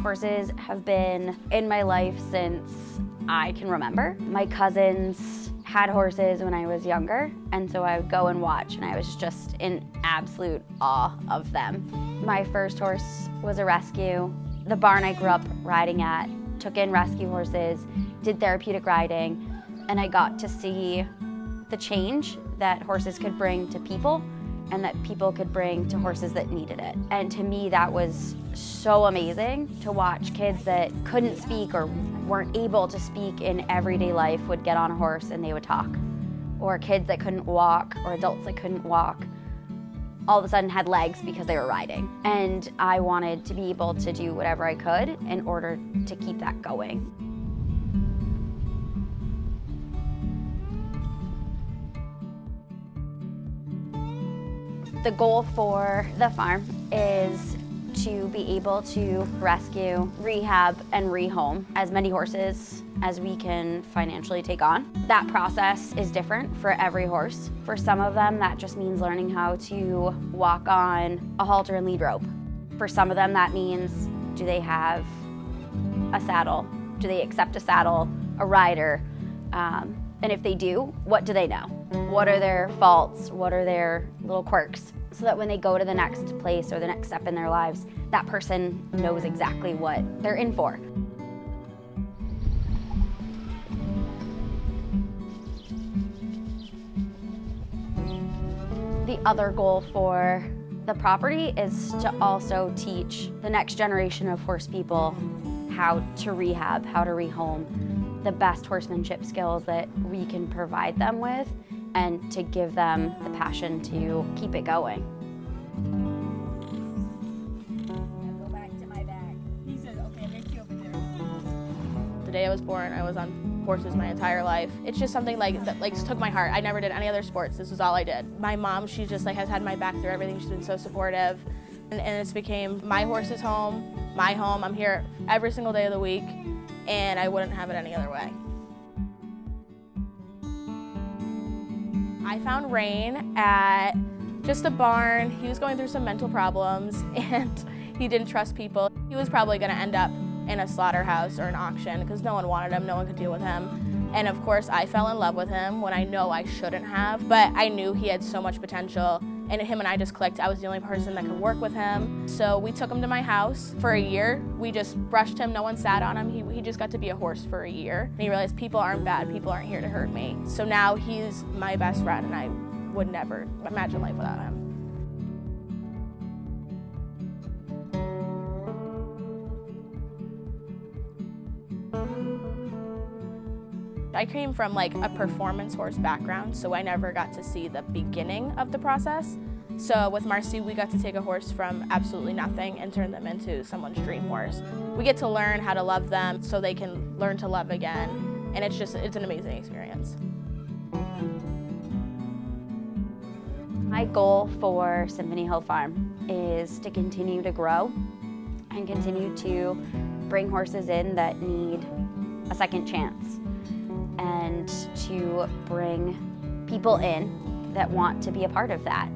Horses have been in my life since I can remember. My cousins had horses when I was younger, and so I would go and watch, and I was just in absolute awe of them. My first horse was a rescue. The barn I grew up riding at took in rescue horses, did therapeutic riding, and I got to see the change that horses could bring to people and that people could bring to horses that needed it. And to me, that was so amazing to watch. Kids that couldn't speak or weren't able to speak in everyday life would get on a horse and they would talk. Or kids that couldn't walk, or adults that couldn't walk, all of a sudden had legs because they were riding. And I wanted to be able to do whatever I could in order to keep that going. The goal for the farm is to be able to rescue, rehab, and rehome as many horses as we can financially take on. That process is different for every horse. For some of them, that just means learning how to walk on a halter and lead rope. For some of them, that means, do they have a saddle? Do they accept a saddle, a rider? And if they do, what do they know? What are their faults? What are their little quirks? So that when they go to the next place or the next step in their lives, that person knows exactly what they're in for. The other goal for the property is to also teach the next generation of horse people how to rehab, how to rehome, the best horsemanship skills that we can provide them with, and to give them the passion to keep it going. Go back to my bag. He says, okay, make you over there. The day I was born, I was on horses my entire life. It's just something that took my heart. I never did any other sports. This was all I did. My mom, she just has had my back through everything. She's been so supportive. And it's became my horse's home, my home. I'm here every single day of the week, and I wouldn't have it any other way. I found Rain at just a barn. He was going through some mental problems and he didn't trust people. He was probably going to end up in a slaughterhouse or an auction because no one wanted him, no one could deal with him. And of course I fell in love with him when I know I shouldn't have, but I knew he had so much potential, and him and I just clicked. I was the only person that could work with him. So we took him to my house for a year. We just brushed him, no one sat on him. He just got to be a horse for a year. And he realized people aren't bad, people aren't here to hurt me. So now he's my best friend, and I would never imagine life without him. I came from a performance horse background, so I never got to see the beginning of the process. So with Marcy, we got to take a horse from absolutely nothing and turn them into someone's dream horse. We get to learn how to love them so they can learn to love again, and it's an amazing experience. My goal for Symphony Hill Farm is to continue to grow and continue to bring horses in that need a second chance, and to bring people in that want to be a part of that.